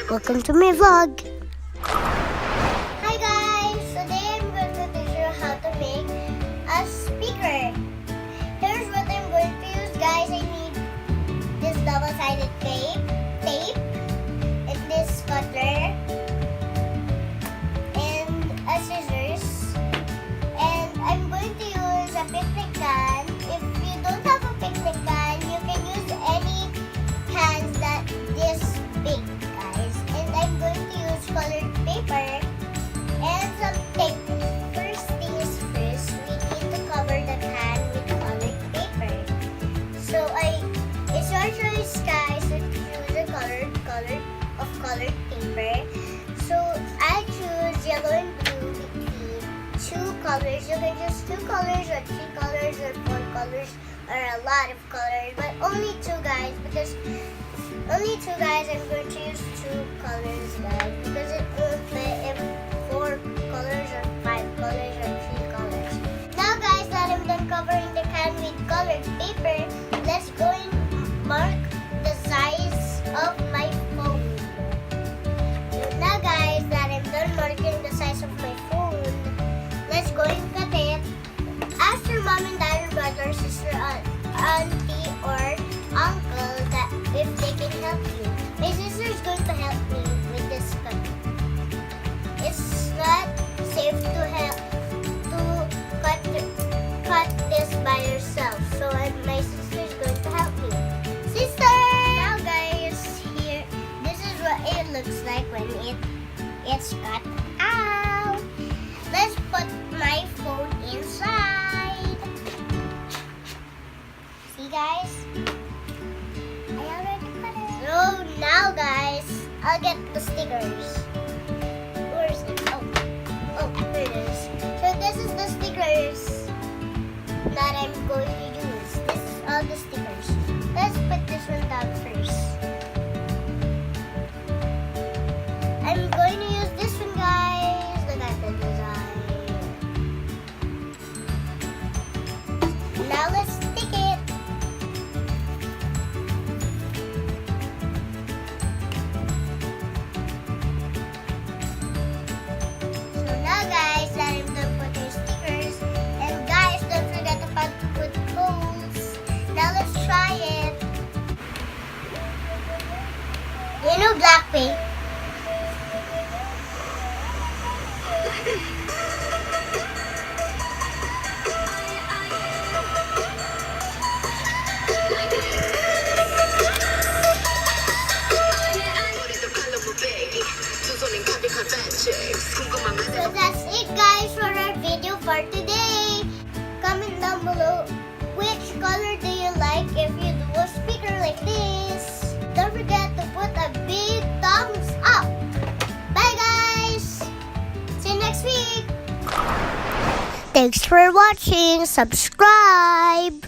Welcome to my vlog. Hi guys! Today I'm going to teach you how to make a speaker. Here's what I'm going to use, guys. I need this double-sided tape, and this cutter, and a scissors. And I'm going to use a picnic can. If you don't have a picnic can, you can use any cans that this big, guys. And I'm going to use colored paper and some tape. First things first, we need to cover the can with colored paper. So it's your choice, guys, to choose a colored paper. So I choose yellow and blue between two colors. You can choose 2 colors or 3 colors or 4 colors or a lot of colors, but only 2, guys, because only 2, guys. I'm going to use 2 colors, guys, because it won't fit if 4 colors or 5 colors or 3 colors. Now, guys, that I'm done covering the can with colored paper, let's go and mark the size of my phone. So now, guys, that I'm done marking the size of my phone, let's go and cut it. Ask your mom and dad, or brother, sister, auntie, or uncle that if they can help you. My sister is going to help me with this cut. It's not safe to cut this by yourself. So my sister is going to help me. Sister! Now, guys, here, this is what it looks like when it's cut out. Let's put my phone inside. See, guys? I already cut it. So now, guys, I'll get the stickers. Where is it? Oh, here it is. So this is the stickers that I'm going to use. This is all the stickers. Let's put this one down first. I'm going to use this one, guys. Look at the design. Now let's stick it. So now, guys, that I'm done putting stickers. And guys, don't forget to put holes. Now let's try it. You know black paint? So that's it, guys, for our video for today. Comment down below which color do you like if you do a speaker like this. Don't forget to put a big thumbs up. Bye, guys. See you next week. Thanks for watching. Subscribe.